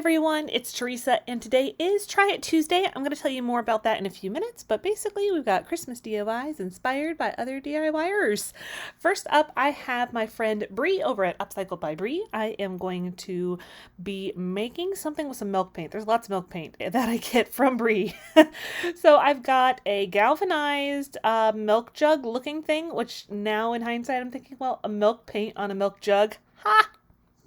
everyone, it's Teresa, and today is Try It Tuesday. I'm going to tell you more about that in a few minutes, but basically we've got Christmas DIYs inspired by other DIYers. First up, I have my friend Bree over at Upcycled by Bree. I am going to be making something with some milk paint. There's lots of milk paint that I get from Bree. So I've got a galvanized milk jug looking thing, which now in hindsight I'm thinking, well, a milk paint on a milk jug. Ha!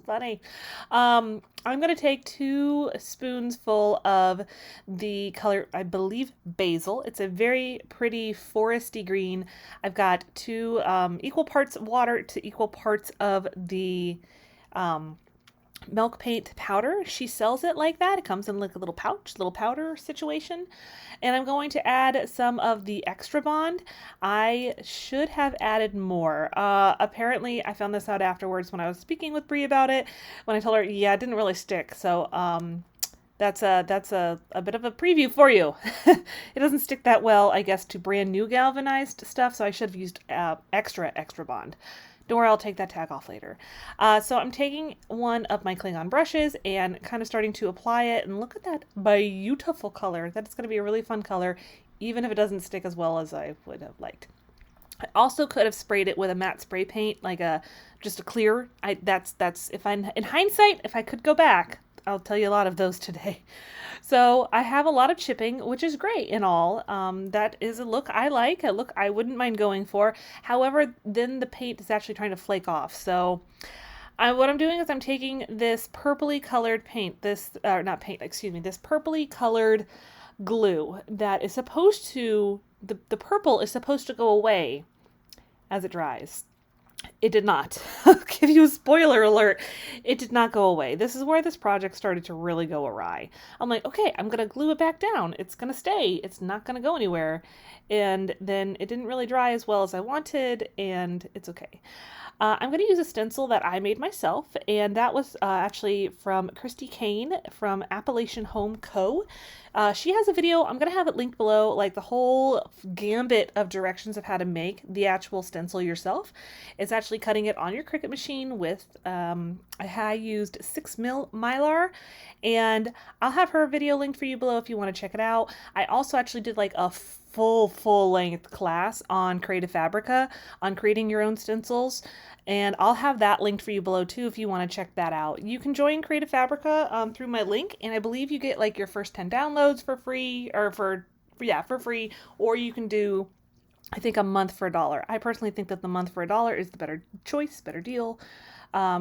Funny. I'm going to take 2 spoonsful of the color, I believe, basil. It's a very pretty foresty green. I've got 2 equal parts water to equal parts of the milk paint powder. She sells it like that. It comes in like a little pouch, little powder situation. And I'm going to add some of the Extra Bond. I should have added more. Apparently, I found this out afterwards when I was speaking with Bree about it. When I told her, yeah, it didn't really stick. So that's a bit of a preview for you. It doesn't stick that well, I guess, to brand new galvanized stuff. So I should have used Extra Bond. Don't worry, I'll take that tag off later. So I'm taking one of my Klingon brushes and kind of starting to apply it. And look at that beautiful color. That's going to be a really fun color, even if it doesn't stick as well as I would have liked. I also could have sprayed it with a matte spray paint, like just a clear. That's if I'm in hindsight, if I could go back, I'll tell you a lot of those today. So I have a lot of chipping, which is great and all. That is a look I like, a look I wouldn't mind going for. However, then the paint is actually trying to flake off. So what I'm doing is I'm taking this purpley colored paint, this purpley colored glue that is supposed to, the purple is supposed to go away as it dries. It did not. I'll give you a spoiler alert. It did not go away. This is where this project started to really go awry. I'm like, okay, I'm going to glue it back down. It's going to stay. It's not going to go anywhere. And then it didn't really dry as well as I wanted, and it's okay. I'm going to use a stencil that I made myself, and that was actually from Christy Kane from Appalachian Home Co. She has a video, I'm going to have it linked below, like the whole gambit of directions of how to make the actual stencil yourself. It's actually cutting it on your Cricut machine with, I used 6mm Mylar, and I'll have her video linked for you below if you want to check it out. I also actually did like a full length class on Creative Fabrica on creating your own stencils, and I'll have that linked for you below too if you want to check that out. You can join Creative Fabrica through my link, and I believe you get like your first 10 downloads for free, or for free, or you can do, I think, a month for $1. I personally think that the month for $1 is the better choice, better deal.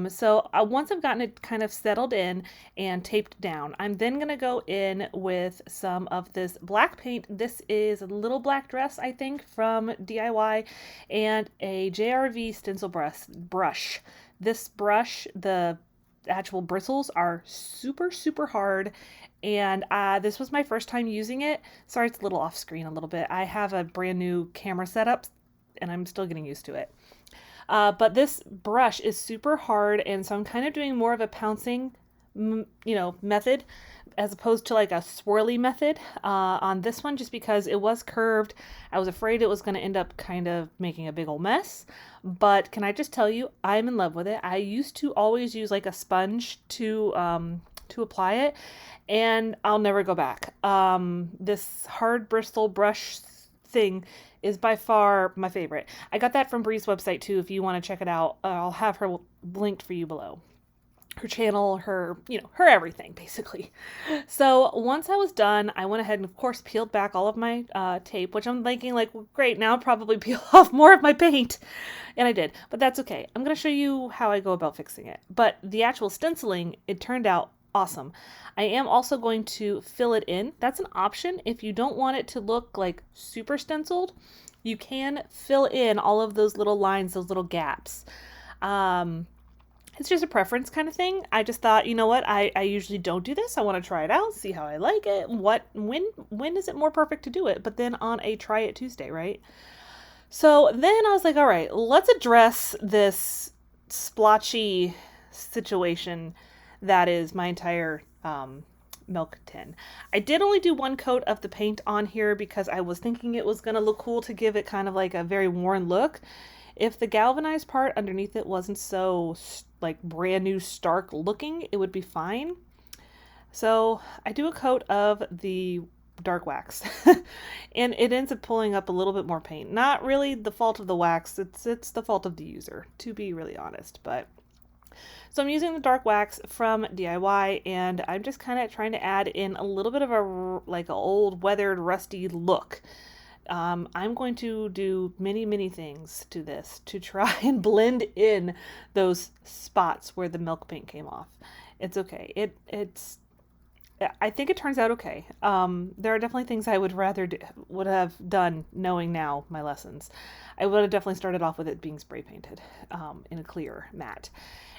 So once I've gotten it kind of settled in and taped down, I'm then going to go in with some of this black paint. This is a little black dress, I think, from DIY, and a JRV stencil brush. This brush, the actual bristles are super hard, and this was my first time using it. Sorry, it's a little off screen a little bit. I have a brand new camera setup, and I'm still getting used to it. But this brush is super hard, and so I'm kind of doing more of a pouncing, method as opposed to like a swirly method on this one, just because it was curved. I was afraid it was going to end up kind of making a big old mess. But can I just tell you, I'm in love with it. I used to always use like a sponge to apply it, and I'll never go back. This hard bristle brush thing is by far my favorite. I got that from Bree's website too. If you want to check it out, I'll have her linked for you below. Her channel, her everything, basically. So once I was done, I went ahead and of course peeled back all of my tape, which I'm thinking like, well, great, now I'll probably peel off more of my paint. And I did, but that's okay. I'm going to show you how I go about fixing it. But the actual stenciling, it turned out awesome. I am also going to fill it in. That's an option. If you don't want it to look like super stenciled, you can fill in all of those little lines, those little gaps. It's just a preference kind of thing. I just thought, you know what, I usually don't do this. I want to try it out, see how I like it. When is it more perfect to do it? But then on a Try It Tuesday, right? So then I was like, all right, let's address this splotchy situation that is my entire milk tin. I did only do 1 coat of the paint on here because I was thinking it was going to look cool to give it kind of like a very worn look. If the galvanized part underneath it wasn't so like brand new stark looking, it would be fine. So I do a coat of the dark wax and it ends up pulling up a little bit more paint. Not really the fault of the wax, it's the fault of the user, to be really honest. But so I'm using the dark wax from DIY, and I'm just kind of trying to add in a little bit of a like an old weathered rusty look. I'm going to do many things to this to try and blend in those spots where the milk paint came off. It's okay. I think it turns out okay. There are definitely things I would would have done knowing now my lessons. I would have definitely started off with it being spray painted in a clear matte.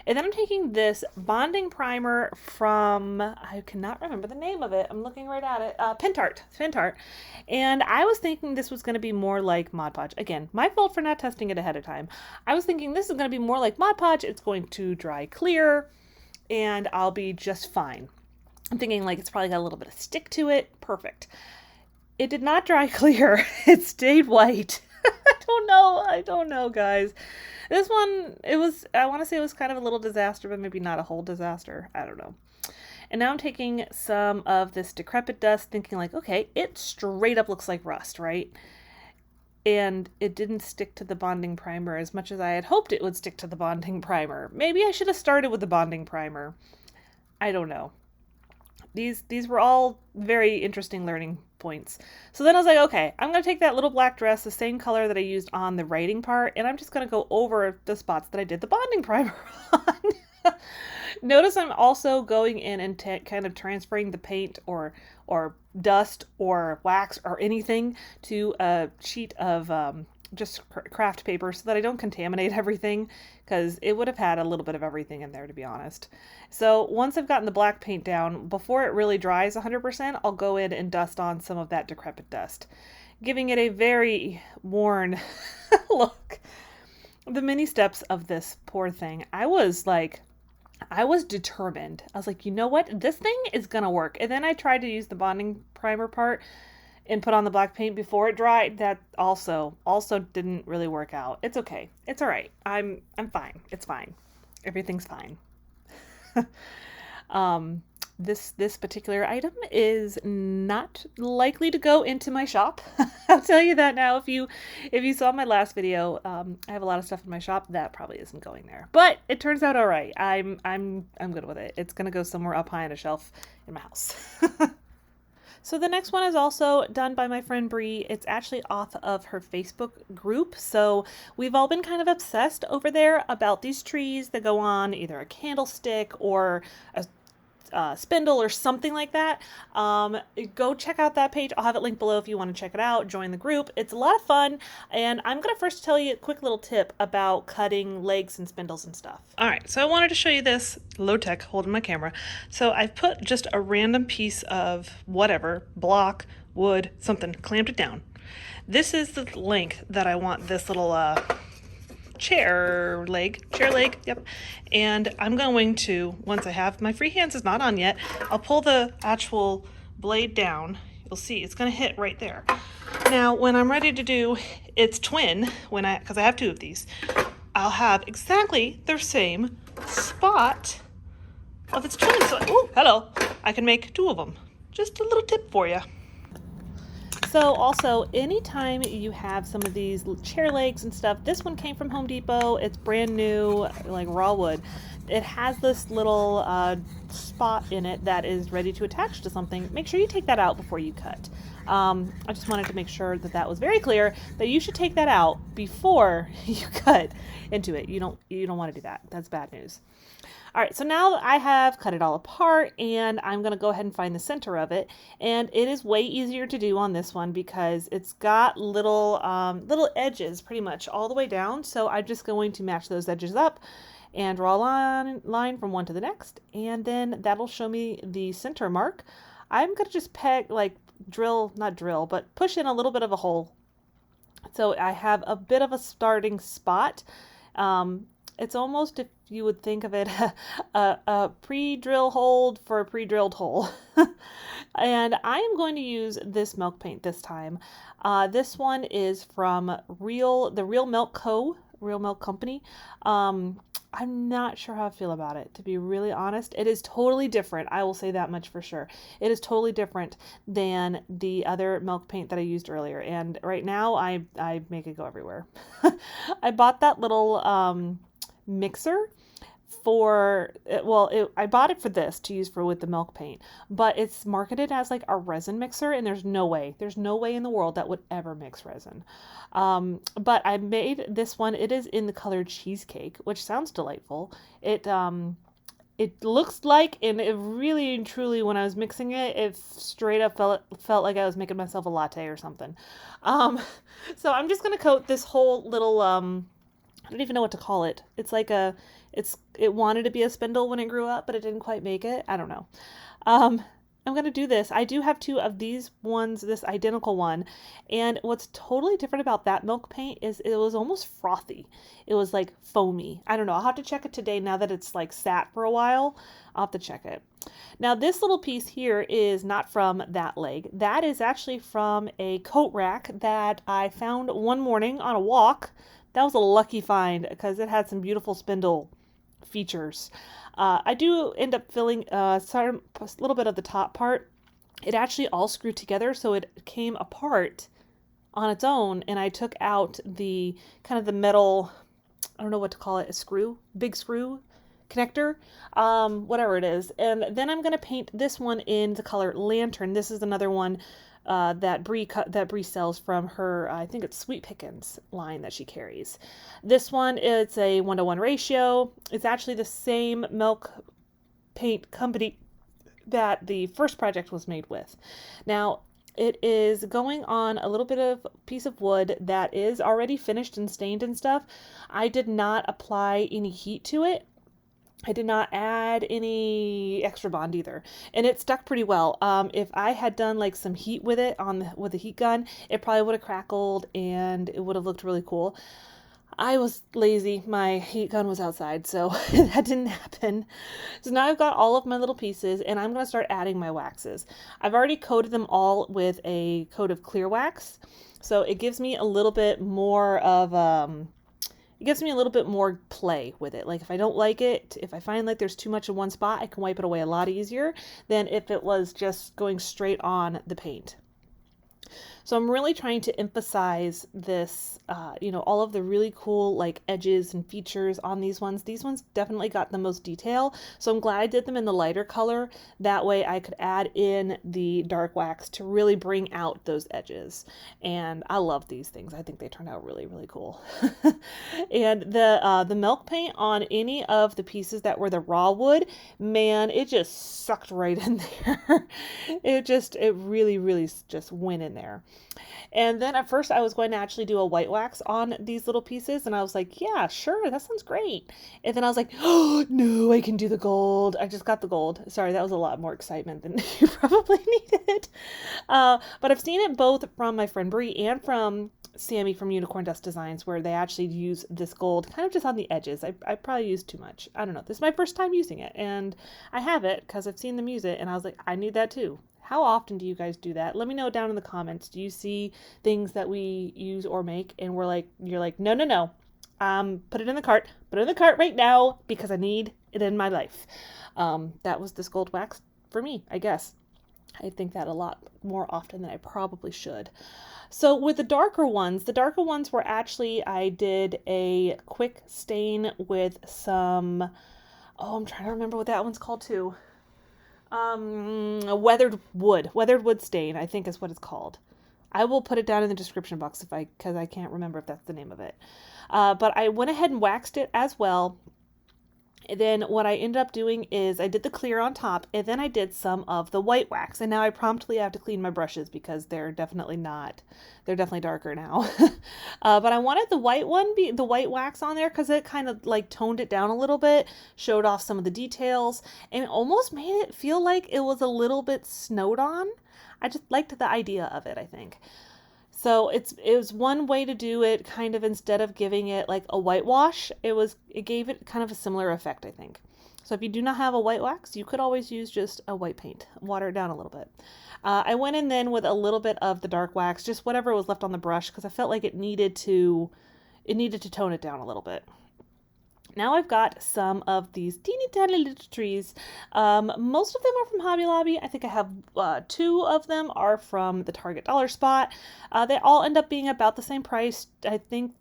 And then I'm taking this bonding primer from, I cannot remember the name of it. I'm looking right at it. Pentart. And I was thinking this was going to be more like Mod Podge. Again, my fault for not testing it ahead of time. I was thinking this is going to be more like Mod Podge. It's going to dry clear and I'll be just fine. I'm thinking like it's probably got a little bit of stick to it. Perfect. It did not dry clear. It stayed white. I don't know, guys. This one, I want to say it was kind of a little disaster, but maybe not a whole disaster. I don't know. And now I'm taking some of this decrepit dust, thinking like, okay, it straight up looks like rust, right? And it didn't stick to the bonding primer as much as I had hoped it would stick to the bonding primer. Maybe I should have started with the bonding primer. I don't know. These were all very interesting learning points. So then I was like, okay, I'm going to take that little black dress, the same color that I used on the writing part, and I'm just going to go over the spots that I did the bonding primer on. Notice I'm also going in and kind of transferring the paint or dust or wax or anything to a sheet of just craft paper so that I don't contaminate everything, because it would have had a little bit of everything in there, to be honest. So once I've gotten the black paint down, before it really dries 100%, I'll go in and dust on some of that decrepit dust, giving it a very worn look. The many steps of this poor thing, I was determined. I was like, you know what? This thing is gonna work. And then I tried to use the bonding primer part and put on the black paint before it dried. That also didn't really work out. It's okay. It's all right. I'm fine. It's fine. Everything's fine. This particular item is not likely to go into my shop. I'll tell you that now. If you saw my last video, I have a lot of stuff in my shop that probably isn't going there. But it turns out all right. I'm good with it. It's gonna go somewhere up high on a shelf in my house. So the next one is also done by my friend Bree. It's actually off of her Facebook group. So we've all been kind of obsessed over there about these trees that go on either a candlestick or a spindle or something like that. Go check out that page. I'll have it linked below if you want to check it out. Join the group. It's a lot of fun. And I'm going to first tell you a quick little tip about cutting legs and spindles and stuff. All right, so I wanted to show you this low tech holding my camera. So I've put just a random piece of whatever, block, wood, something, clamped it down. This is the length that I want this little chair leg, yep. And I'm going to, once I have my free hands is not on yet, I'll pull the actual blade down. You'll see it's going to hit right there. Now when I'm ready to do its twin, because I have two of these, I'll have exactly the same spot of its twin. So hello, I can make two of them. Just a little tip for you. So also, anytime you have some of these chair legs and stuff, this one came from Home Depot. It's brand new, like raw wood. It has this little spot in it that is ready to attach to something. Make sure you take that out before you cut. I just wanted to make sure that that was very clear, that you should take that out before you cut into it. You don't want to do that. That's bad news. All right, so now I have cut it all apart, and I'm going to go ahead and find the center of it. And it is way easier to do on this one because it's got little edges pretty much all the way down. So I'm just going to match those edges up and draw a line from one to the next, and then that'll show me the center mark. I'm going to just push in a little bit of a hole. So I have a bit of a starting spot. It's almost, if you would think of it, a pre-drill hold for a pre-drilled hole. And I am going to use this milk paint this time. This one is from the Real Milk Co. Real Milk Company. I'm not sure how I feel about it, to be really honest. It is totally different. I will say that much for sure. It is totally different than the other milk paint that I used earlier. And right now I make it go everywhere. I bought that little mixer for, well, I bought it for this to use for with the milk paint, but it's marketed as like a resin mixer, and there's no way in the world that would ever mix resin. But I made this one. It is in the color cheesecake, which sounds delightful. It looks like, and it really and truly, when I was mixing it, it straight up felt like I was making myself a latte or something. So I'm just gonna coat this whole little I don't even know what to call it. It's like it wanted to be a spindle when it grew up, but it didn't quite make it. I don't know. I'm going to do this. I do have two of these ones, this identical one. And what's totally different about that milk paint is it was almost frothy. It was like foamy. I don't know. I'll have to check it today now that it's like sat for a while. I'll have to check it. Now this little piece here is not from that leg. That is actually from a coat rack that I found one morning on a walk. That was a lucky find because it had some beautiful spindle features. I do end up filling a little bit of the top part. It actually all screwed together, so it came apart on its own, and I took out the kind of the metal, I don't know what to call it, a screw, big screw connector, whatever it is. And then I'm going to paint this one in the color Lantern. This is another one that Bree sells from her, I think it's Sweet Pickins line that she carries. This one, it's a 1-to-1 ratio. It's actually the same milk paint company that the first project was made with. Now, it is going on a little bit of piece of wood that is already finished and stained and stuff. I did not apply any heat to it. I did not add any extra bond either, and it stuck pretty well. If I had done like some heat with it with the heat gun, it probably would have crackled and it would have looked really cool. I was lazy. My heat gun was outside, so that didn't happen. So now I've got all of my little pieces, and I'm going to start adding my waxes. I've already coated them all with a coat of clear wax, so it gives me a little bit more of it gives me a little bit more play with it. Like if I don't like it, if I find like there's too much in one spot, I can wipe it away a lot easier than if it was just going straight on the paint. So I'm really trying to emphasize this, all of the really cool like edges and features on these ones. These ones definitely got the most detail. So I'm glad I did them in the lighter color. That way I could add in the dark wax to really bring out those edges. And I love these things. I think they turned out really, really cool. And the milk paint on any of the pieces that were the raw wood, man, it just sucked right in there. It really, really just went in there. And then at first I was going to actually do a white wax on these little pieces, and I was like, yeah, sure, that sounds great. And then I was like, oh no, I can do the gold. I just got the gold. Sorry, that was a lot more excitement than you probably needed. But I've seen it both from my friend Bree and from Sammy from Unicorn Dust Designs, where they actually use this gold kind of just on the edges. I probably used too much. I don't know. This is my first time using it, and I have it because I've seen them use it, and I was like, I need that too. How often do you guys do that? Let me know down in the comments. Do you see things that we use or make and you're like, no, put it in the cart. Put it in the cart right now because I need it in my life. That was this gold wax for me, I guess. I think that a lot more often than I probably should. So with the darker ones were actually, I did a quick stain with some, I'm trying to remember what that one's called too. A weathered wood stain, I think is what it's called. I will put it down in the description box because I can't remember if that's the name of it. But I went ahead and waxed it as well. And then what I ended up doing is I did the clear on top, and then I did some of the white wax. And now I promptly have to clean my brushes because they're definitely darker now. But I wanted the white wax on there because it kind of like toned it down a little bit, showed off some of the details, and it almost made it feel like it was a little bit snowed on. I just liked the idea of it, I think. So it was one way to do it, kind of, instead of giving it like a whitewash, it gave it kind of a similar effect, I think. So if you do not have a white wax, you could always use just a white paint, water it down a little bit. I went in then with a little bit of the dark wax, just whatever was left on the brush, because I felt like it needed to it needed to tone it down a little bit. Now I've got some of these teeny tiny little trees. Most of them are from Hobby Lobby. I think I have 2 of them are from the Target Dollar Spot. They all end up being about the same price. I think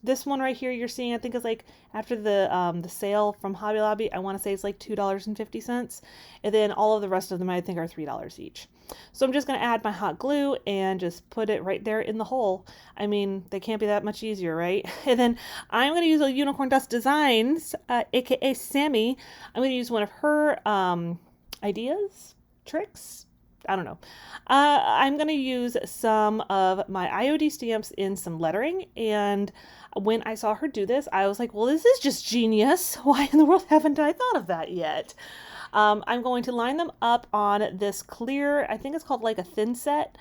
this one right here you're seeing, I think is like after the sale from Hobby Lobby, I want to say it's like $2.50. And then all of the rest of them I think are $3 each. So I'm just going to add my hot glue and just put it right there in the hole. I mean, they can't be that much easier, right? And then I'm going to use a Unicorn Dust Designs, aka Sammy. I'm going to use one of her ideas, tricks. I don't know. I'm going to use some of my IOD stamps in some lettering. And when I saw her do this, I was like, well, this is just genius. Why in the world haven't I thought of that yet? I'm going to line them up on this clear, I think it's called like a thin set.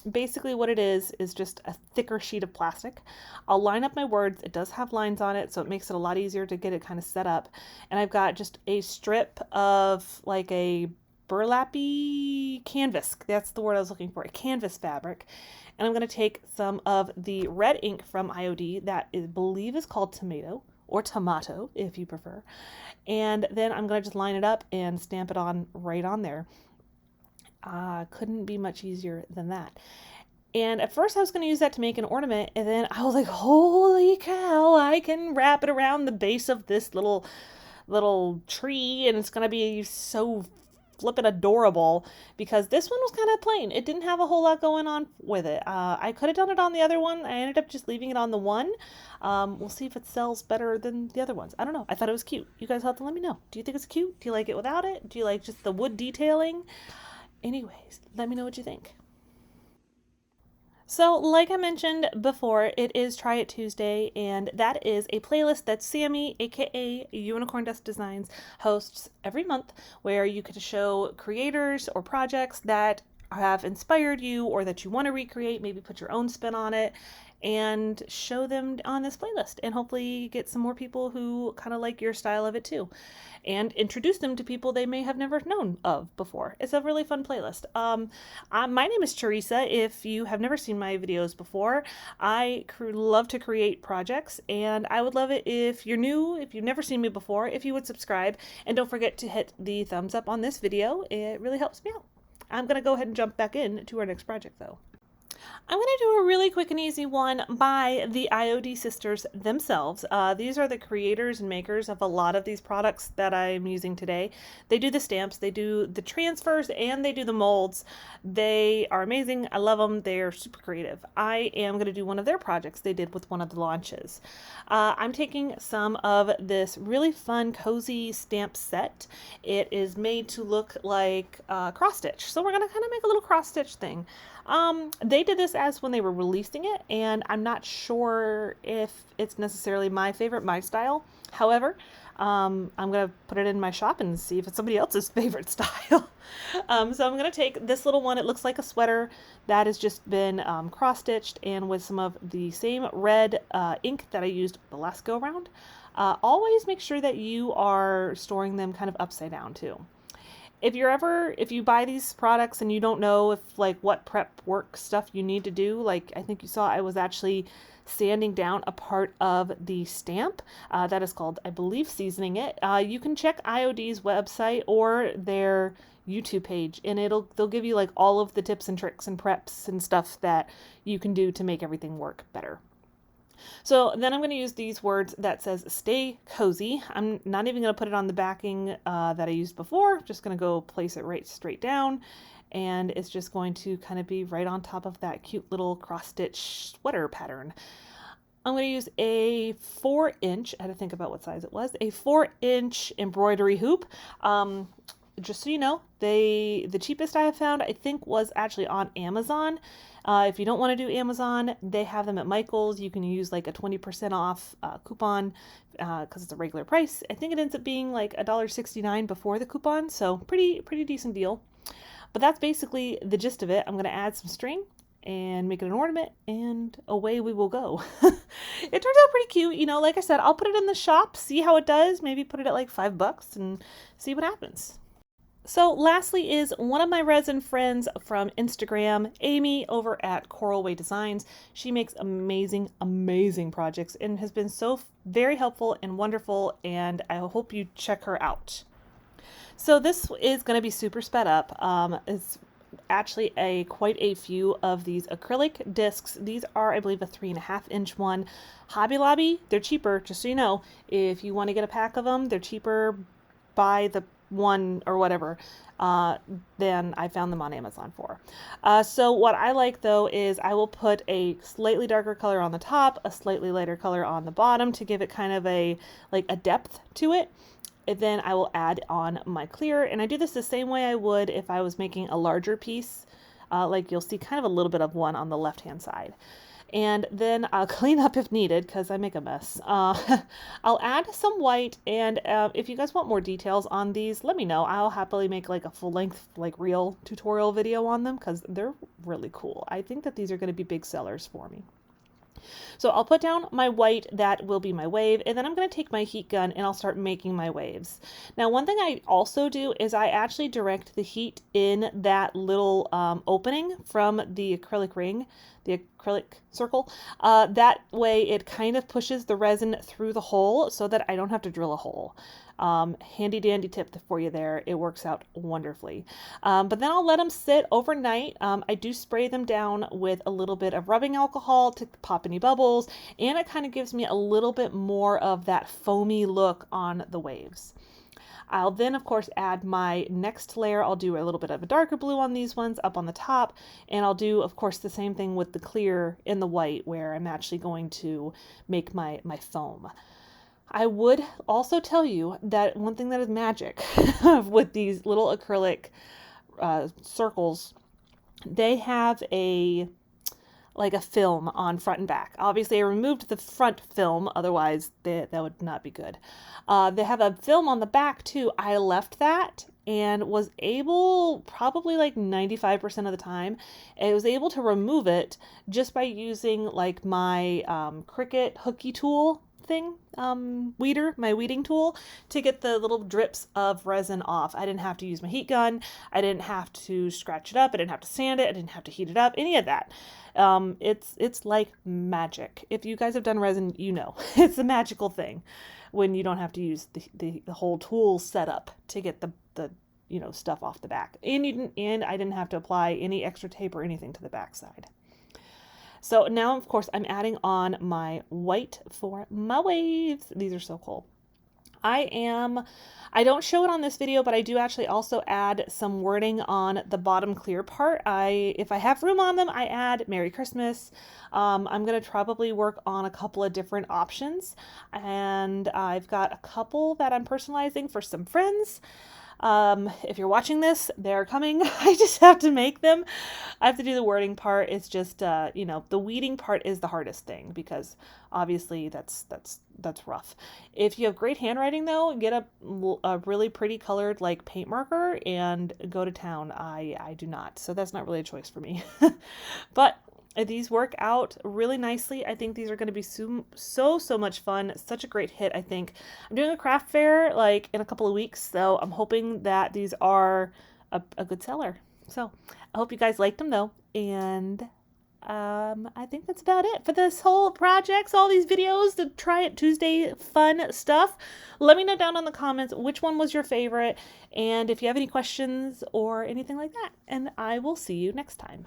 Basically what it is just a thicker sheet of plastic. I'll line up my words. It does have lines on it, so it makes it a lot easier to get it kind of set up. And I've got just a strip of like a burlappy canvas. That's the word I was looking for, a canvas fabric. And I'm going to take some of the red ink from IOD that I believe is called tomato, or tomato if you prefer. And then I'm going to just line it up and stamp it on right on there. Couldn't be much easier than that. And at first I was going to use that to make an ornament, and then I was like, holy cow, I can wrap it around the base of this little tree, and it's going to be so flippin' adorable, because this one was kind of plain. It didn't have a whole lot going on with it. I could have done it on the other one. I ended up just leaving it on the one. We'll see if it sells better than the other ones. I don't know. I thought it was cute. You guys have to let me know. Do you think it's cute? Do you like it without it? Do you like just the wood detailing? Anyways, let me know what you think. So like I mentioned before, it is Try It Tuesday, and that is a playlist that Sammy, aka Unicorn Dust Designs, hosts every month, where you get to show creators or projects that have inspired you or that you want to recreate, maybe put your own spin on it, and show them on this playlist, and hopefully get some more people who kind of like your style of it too, and introduce them to people they may have never known of before. It's a really fun playlist. My name is Theresa. If you have never seen my videos before, I love to create projects, and I would love it if you're new, if you've never seen me before, if you would subscribe, and don't forget to hit the thumbs up on this video. It really helps me out. I'm going to go ahead and jump back into our next project though. I'm going to do a really quick and easy one by the IOD sisters themselves. These are the creators and makers of a lot of these products that I'm using today. They do the stamps, they do the transfers, and they do the molds. They are amazing. I love them. They're super creative. I am going to do one of their projects they did with one of the launches. I'm taking some of this really fun, cozy stamp set. It is made to look like cross stitch. So we're going to kind of make a little cross stitch thing. They did this as when they were releasing it, and I'm not sure if it's necessarily my favorite, my style. However, I'm going to put it in my shop and see if it's somebody else's favorite style. So I'm going to take this little one. It looks like a sweater that has just been cross-stitched, and with some of the same red ink that I used the last go around. Always make sure that you are storing them kind of upside down too. If you buy these products and you don't know if like what prep work stuff you need to do, like I think you saw I was actually sanding down a part of the stamp that is called, I believe, seasoning it. You can check IOD's website or their YouTube page, and they'll give you like all of the tips and tricks and preps and stuff that you can do to make everything work better. So then I'm going to use these words that says stay cozy. I'm not even going to put it on the backing that I used before. Just going to go place it right straight down, and it's just going to kind of be right on top of that cute little cross stitch sweater pattern. I'm going to use a 4-inch, I had to think about what size it was, a 4-inch embroidery hoop. Just so you know, the cheapest I have found, I think, was actually on Amazon. If you don't want to do Amazon, they have them at Michael's. You can use like a 20% off coupon because it's a regular price. I think it ends up being like $1.69 before the coupon, so pretty decent deal. But that's basically the gist of it. I'm going to add some string and make it an ornament, and away we will go. It turns out pretty cute. You know, like I said, I'll put it in the shop, see how it does, maybe put it at like $5 and see what happens. So lastly is one of my resin friends from Instagram, Amy over at Coral Way Designs. She makes amazing, amazing projects and has been so very helpful and wonderful, and I hope you check her out. So this is going to be super sped up. It's actually quite a few of these acrylic discs. These are, I believe, a 3.5-inch one. Hobby Lobby, they're cheaper, just so you know. If you want to get a pack of them, they're cheaper by the one or whatever than I found them on Amazon for. So what I like though is I will put a slightly darker color on the top, a slightly lighter color on the bottom to give it kind of a depth to it. And then I will add on my clear, and I do this the same way I would if I was making a larger piece. Like you'll see kind of a little bit of one on the left hand side. And then I'll clean up if needed because I make a mess. I'll add some white, and if you guys want more details on these, let me know. I'll happily make like a full-length real tutorial video on them because they're really cool. I think that these are going to be big sellers for me. So I'll put down my white, that will be my wave, and then I'm going to take my heat gun and I'll start making my waves. Now one thing I also do is I actually direct the heat in that little opening from the acrylic ring, the acrylic circle. That way it kind of pushes the resin through the hole so that I don't have to drill a hole. Handy dandy tip for you there. It works out wonderfully. But then I'll let them sit overnight. I do spray them down with a little bit of rubbing alcohol to pop any bubbles, and it kind of gives me a little bit more of that foamy look on the waves. I'll then, of course, add my next layer. I'll do a little bit of a darker blue on these ones up on the top, and I'll do, of course, the same thing with the clear in the white where I'm actually going to make my foam. I would also tell you that one thing that is magic with these little acrylic circles, they have a film on front and back. Obviously, I removed the front film, otherwise that would not be good. They have a film on the back too. I left that and was able, probably 95% of the time, I was able to remove it just by using my Cricut hooky tool thing, my weeding tool, to get the little drips of resin off. I didn't have to use my heat gun. I didn't have to scratch it up. I didn't have to sand it. I didn't have to heat it up, any of that. It's like magic. If you guys have done resin, you know, it's a magical thing when you don't have to use the whole tool setup to get the stuff off the back. And I didn't have to apply any extra tape or anything to the back side. So now, of course, I'm adding on my white for my waves. These are so cool. I don't show it on this video, but I do actually also add some wording on the bottom clear part. If I have room on them, I add Merry Christmas. I'm going to probably work on a couple of different options, and I've got a couple that I'm personalizing for some friends. If you're watching this, they're coming. I just have to make them. I have to do the wording part. It's just, the weeding part is the hardest thing because obviously that's rough. If you have great handwriting though, get a really pretty colored paint marker and go to town. I do not, so that's not really a choice for me. But these work out really nicely. I think these are going to be so much fun. Such a great hit, I think. I'm doing a craft fair in a couple of weeks, so I'm hoping that these are a good seller. So I hope you guys liked them though, and I think that's about it for this whole project. All these videos, the Try It Tuesday fun stuff. Let me know down in the comments which one was your favorite, and if you have any questions or anything like that, and I will see you next time.